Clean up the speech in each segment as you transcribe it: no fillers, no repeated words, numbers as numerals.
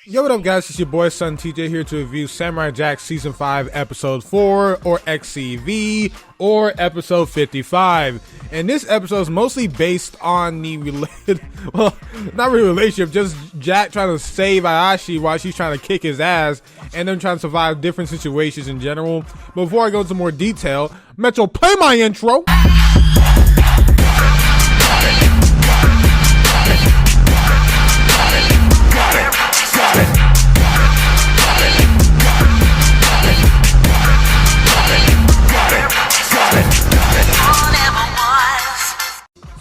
Yo, what up guys, it's your boy Sontj here to review Samurai Jack Season 5 Episode 4, or XCV, or Episode 55. And this episode is mostly based on the well, not really relationship, just Jack trying to save ASHI while she's trying to kick his ass, and them trying to survive different situations in general. Before I go into more detail, Metro, play my intro!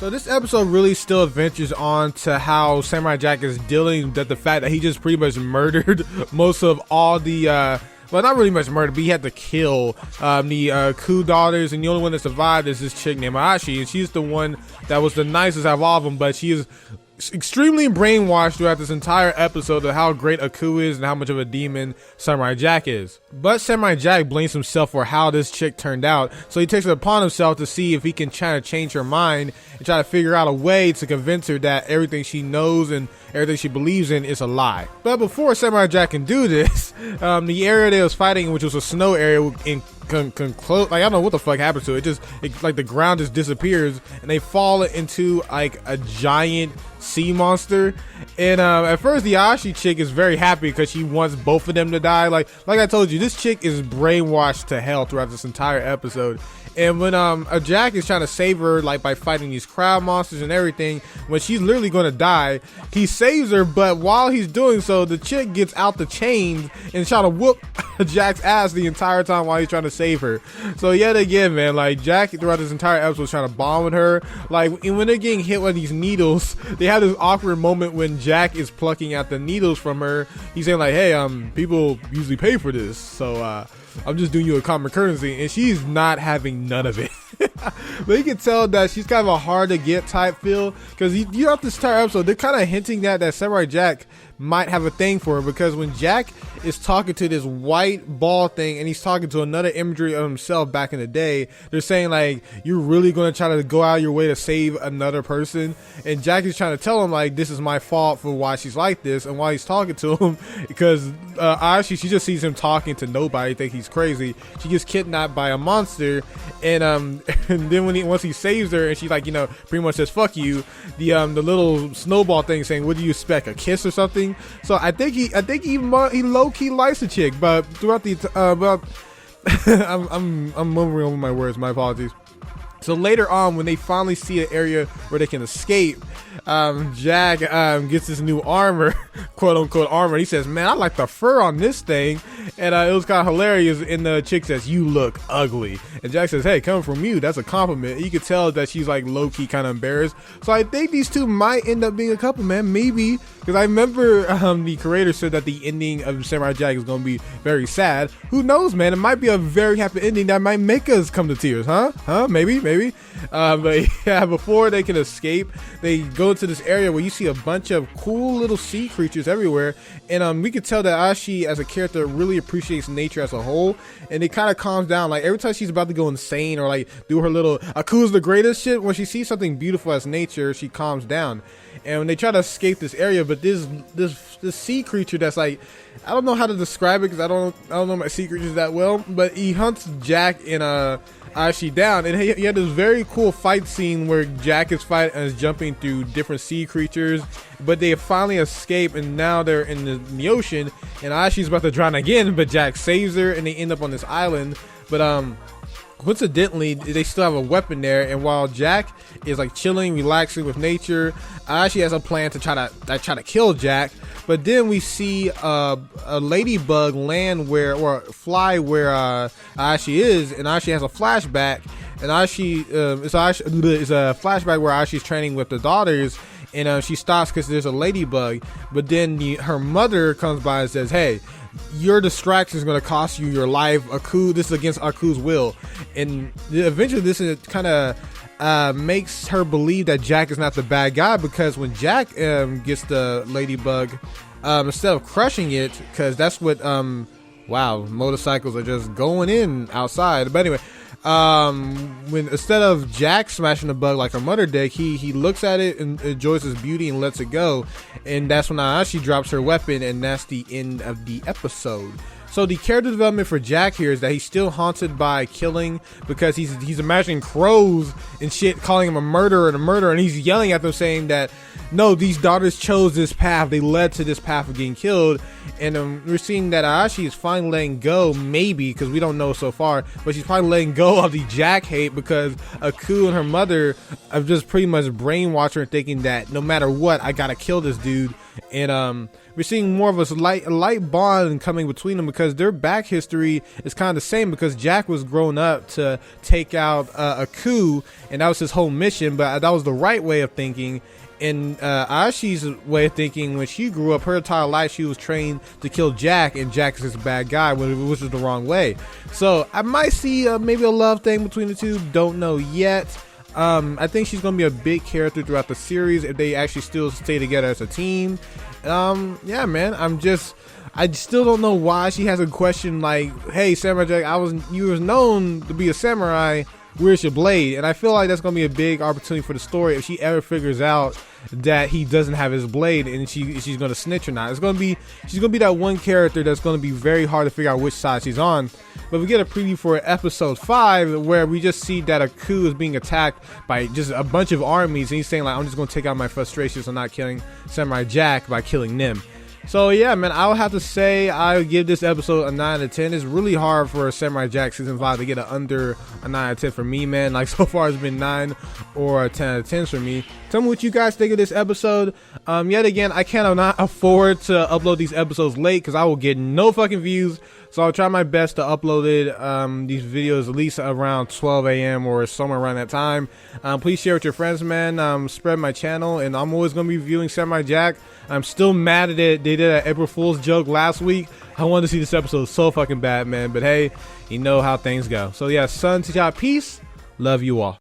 So this episode really still ventures on to how Samurai Jack is dealing with the fact that he just pretty much murdered most of all the, well, not really much murder, but he had to kill the coup daughters, and the only one that survived is this chick named ASHI, and she's the one that was the nicest out of all of them, but she is extremely brainwashed throughout this entire episode of how great a coup is and how much of a demon Samurai Jack is. But Samurai Jack blames himself for how this chick turned out, so he takes it upon himself to see if he can try to change her mind and try to figure out a way to convince her that everything she knows and everything she believes in is a lie. But before Samurai Jack can do this, the area they was fighting, which was a snow area in like I don't know what the fuck happens to it. Like the ground just disappears and they fall into like a giant sea monster. And at first the ASHI chick is very happy because she wants both of them to die. Like I told you, this chick is brainwashed to hell throughout this entire episode. And when Jack is trying to save her, like by fighting these crowd monsters and everything, when she's literally going to die, he saves her. But while he's doing so, the chick gets out the chains and trying to whoop Jack's ass the entire time while he's trying to save her. So yet again, man, like Jack throughout this entire episode was trying to bond with her. Like, and when they're getting hit with these needles, they have this awkward moment when Jack is plucking out the needles from her. He's saying like, hey, people usually pay for this, so I'm just doing you a common courtesy, and she's not having none of it. But you can tell that she's kind of a hard to get type feel, because you throughout this entire episode they're kind of hinting that Samurai Jack might have a thing for her, because when Jack is talking to this white ball thing and he's talking to another imagery of himself back in the day, they're saying like, you're really going to try to go out your way to save another person, and Jack is trying to tell him like, this is my fault for why she's like this. And while he's talking to him, because actually she just sees him talking to nobody, think he's crazy, she gets kidnapped by a monster, and and then once he saves her and she like, you know, pretty much says fuck you, the little snowball thing saying, what do you expect, a kiss or something? So I think he low-key likes the chick, but throughout the I'm mumbling over my words, my apologies. So later on, when they finally see an area where they can escape, Jack gets this new armor, quote unquote armor. He says, man, I like the fur on this thing. And it was kind of hilarious. And the chick says, you look ugly. And Jack says, hey, coming from you, that's a compliment. And you could tell that she's like low-key kind of embarrassed. So I think these two might end up being a couple, man, maybe. Because I remember the creator said that the ending of Samurai Jack is going to be very sad. Who knows, man? It might be a very happy ending that might make us come to tears, huh? Maybe. But yeah, before they can escape, they go to this area where you see a bunch of cool little sea creatures everywhere. And we could tell that ASHI as a character really appreciates nature as a whole. And it kind of calms down. Like every time she's about to go insane or like do her little Aku's the greatest shit, when she sees something beautiful as nature, she calms down. And when they try to escape this area, but this sea creature that's like, I don't know how to describe it because I don't know my sea creatures that well, but he hunts Jack and ASHI down, and he had this very cool fight scene where Jack is fighting and is jumping through different sea creatures, but they finally escape, and now they're in the ocean, and ASHI's about to drown again, but Jack saves her, and they end up on this island. But coincidentally, they still have a weapon there, and while Jack is like chilling, relaxing with nature, ASHI has a plan to try to kill Jack. But then we see a ladybug land fly where ASHI is, and ASHI has a flashback, and it's a flashback where ASHI's training with the daughters, and she stops because there's a ladybug. But then her mother comes by and says, hey, your distraction is going to cost you your life. This is against Aku's will. And eventually this kind of makes her believe that Jack is not the bad guy, because when Jack gets the ladybug, instead of crushing it, because that's what wow, motorcycles are just going in outside. But anyway, when instead of Jack smashing the bug like her mother did, he looks at it and enjoys its beauty and lets it go, and that's when ASHI drops her weapon, and that's the end of the episode. So the character development for Jack here is that he's still haunted by killing, because he's imagining crows and shit calling him a murderer, and he's yelling at them saying that no, these daughters chose this path, they led to this path of getting killed. And we're seeing that ASHI is finally letting go, maybe, because we don't know so far, but she's probably letting go of the Jack hate, because Aku and her mother have just pretty much brainwashed her thinking that no matter what, I gotta kill this dude. And we're seeing more of a light bond coming between them, because their back history is kind of the same, because Jack was grown up to take out Aku, and that was his whole mission, but that was the right way of thinking. And Ashi's way of thinking, when she grew up, her entire life she was trained to kill Jack, and Jack is just a bad guy, which is the wrong way. So I might see maybe a love thing between the two, don't know yet. I think she's gonna be a big character throughout the series if they actually still stay together as a team. Yeah, man, I still don't know why she has a question like, hey, Samurai Jack, you was known to be a samurai, where's your blade? And I feel like that's gonna be a big opportunity for the story if she ever figures out that he doesn't have his blade, and she's gonna snitch or not. She's gonna be that one character that's gonna be very hard to figure out which side she's on. But we get a preview for episode 5 where we just see that Aku is being attacked by just a bunch of armies, and he's saying like, I'm just gonna take out my frustrations on not killing Samurai Jack by killing them. So yeah, man, I would have to say I would give this episode a 9 out of 10. It's really hard for Samurai Jack season 5 to get under a 9 out of 10 for me, man. Like, so far it's been 9 or 10 out of 10 for me. Tell me what you guys think of this episode. Yet again, I cannot afford to upload these episodes late, because I will get no fucking views. So I'll try my best to upload it, these videos at least around 12 a.m. or somewhere around that time. Please share with your friends, man. Spread my channel, and I'm always going to be reviewing Samurai Jack. I'm still mad at it. They did an April Fool's joke last week. I wanted to see this episode so fucking bad, man. But hey, you know how things go. So yeah, Sontj, peace. Love you all.